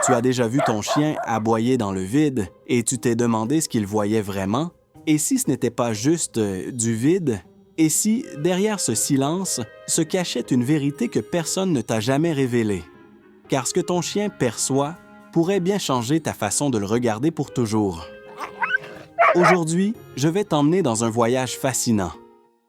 Tu as déjà vu ton chien aboyer dans le vide et tu t'es demandé ce qu'il voyait vraiment? Et si ce n'était pas juste du vide? Et si, derrière ce silence, se cachait une vérité que personne ne t'a jamais révélée? Car ce que ton chien perçoit pourrait bien changer ta façon de le regarder pour toujours. Aujourd'hui, je vais t'emmener dans un voyage fascinant.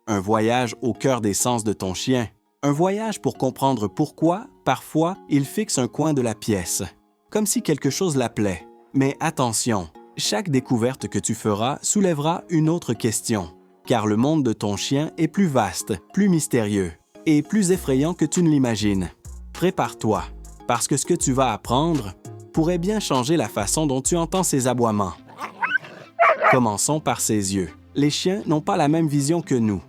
Un voyage au cœur des sens de ton chien. Un voyage pour comprendre pourquoi, parfois, il fixe un coin de la pièce, comme si quelque chose l'appelait. Mais attention, chaque découverte que tu feras soulèvera une autre question, car le monde de ton chien est plus vaste, plus mystérieux et plus effrayant que tu ne l'imagines. Prépare-toi, parce que ce que tu vas apprendre pourrait bien changer la façon dont tu entends ses aboiements. Commençons par ses yeux. Les chiens n'ont pas la même vision que nous.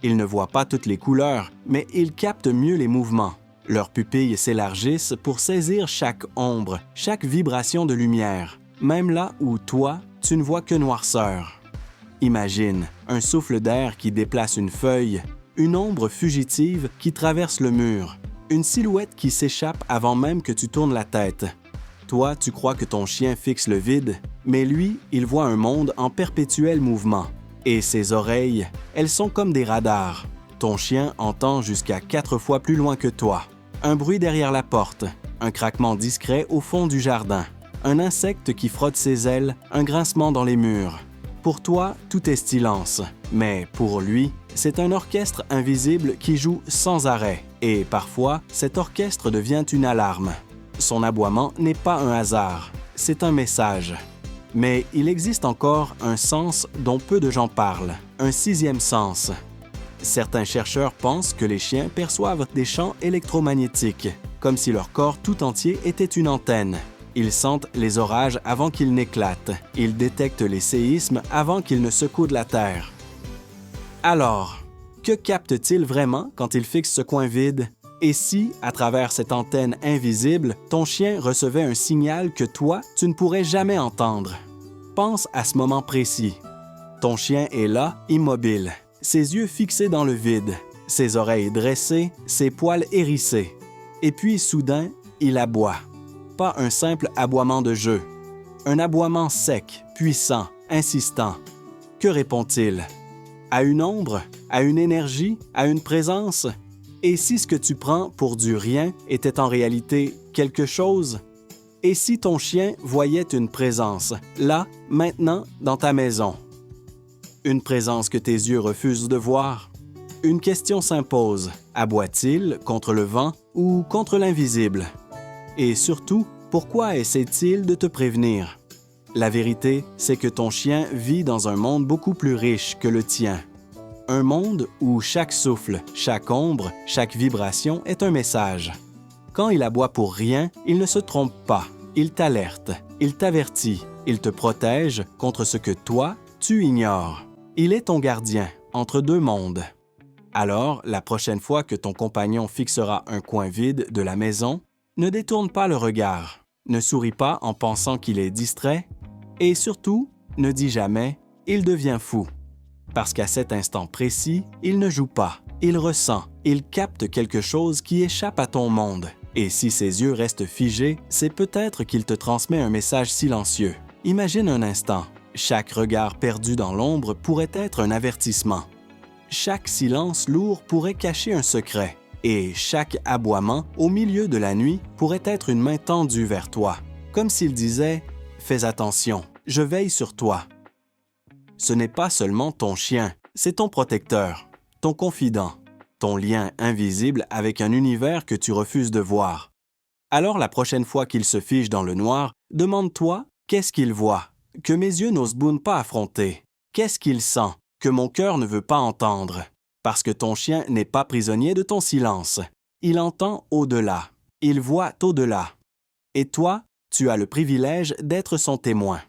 Ils ne voient pas toutes les couleurs, mais ils captent mieux les mouvements. Leurs pupilles s'élargissent pour saisir chaque ombre, chaque vibration de lumière, même là où toi, tu ne vois que noirceur. Imagine un souffle d'air qui déplace une feuille, une ombre fugitive qui traverse le mur, une silhouette qui s'échappe avant même que tu tournes la tête. Toi, tu crois que ton chien fixe le vide, mais lui, il voit un monde en perpétuel mouvement. Et ses oreilles, elles sont comme des radars. Ton chien entend jusqu'à 4 fois plus loin que toi. Un bruit derrière la porte, un craquement discret au fond du jardin, un insecte qui frotte ses ailes, un grincement dans les murs. Pour toi, tout est silence, mais pour lui, c'est un orchestre invisible qui joue sans arrêt. Et parfois, cet orchestre devient une alarme. Son aboiement n'est pas un hasard, c'est un message. Mais il existe encore un sens dont peu de gens parlent, un 6e sens. Certains chercheurs pensent que les chiens perçoivent des champs électromagnétiques, comme si leur corps tout entier était une antenne. Ils sentent les orages avant qu'ils n'éclatent. Ils détectent les séismes avant qu'ils ne secouent la terre. Alors, que capte-t-il vraiment quand il fixe ce coin vide? Et si, à travers cette antenne invisible, ton chien recevait un signal que toi, tu ne pourrais jamais entendre? Pense à ce moment précis. Ton chien est là, immobile, ses yeux fixés dans le vide, ses oreilles dressées, ses poils hérissés. Et puis, soudain, il aboie. Pas un simple aboiement de jeu. Un aboiement sec, puissant, insistant. Que répond-il? À une ombre? À une énergie? À une présence? Et si ce que tu prends pour du rien était en réalité quelque chose? Et si ton chien voyait une présence, là, maintenant, dans ta maison? Une présence que tes yeux refusent de voir? Une question s'impose. Aboie-t-il contre le vent ou contre l'invisible? Et surtout, pourquoi essaie-t-il de te prévenir? La vérité, c'est que ton chien vit dans un monde beaucoup plus riche que le tien. Un monde où chaque souffle, chaque ombre, chaque vibration est un message. Quand il aboie pour rien, il ne se trompe pas. Il t'alerte, il t'avertit, il te protège contre ce que toi, tu ignores. Il est ton gardien entre deux mondes. Alors, la prochaine fois que ton compagnon fixera un coin vide de la maison, ne détourne pas le regard, ne souris pas en pensant qu'il est distrait, et surtout, ne dis jamais « il devient fou ». Parce qu'à cet instant précis, il ne joue pas, il ressent, il capte quelque chose qui échappe à ton monde. Et si ses yeux restent figés, c'est peut-être qu'il te transmet un message silencieux. Imagine un instant, chaque regard perdu dans l'ombre pourrait être un avertissement. Chaque silence lourd pourrait cacher un secret. Et chaque aboiement, au milieu de la nuit, pourrait être une main tendue vers toi, comme s'il disait « Fais attention, je veille sur toi ». Ce n'est pas seulement ton chien, c'est ton protecteur, ton confident, ton lien invisible avec un univers que tu refuses de voir. Alors la prochaine fois qu'il se fige dans le noir, demande-toi « Qu'est-ce qu'il voit ?» que mes yeux n'osent pas affronter. Qu'est-ce qu'il sent que mon cœur ne veut pas entendre? Parce que ton chien n'est pas prisonnier de ton silence. Il entend au-delà. Il voit au-delà. Et toi, tu as le privilège d'être son témoin.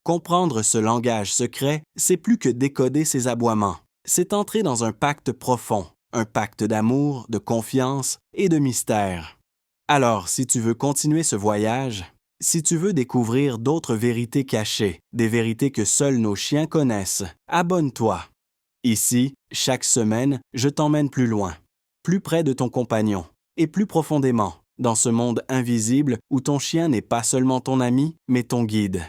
Comprendre ce langage secret, c'est plus que décoder ses aboiements. C'est entrer dans un pacte profond, un pacte d'amour, de confiance et de mystère. Alors, si tu veux continuer ce voyage, si tu veux découvrir d'autres vérités cachées, des vérités que seuls nos chiens connaissent, abonne-toi. Ici, chaque semaine, je t'emmène plus loin, plus près de ton compagnon et plus profondément, dans ce monde invisible où ton chien n'est pas seulement ton ami, mais ton guide.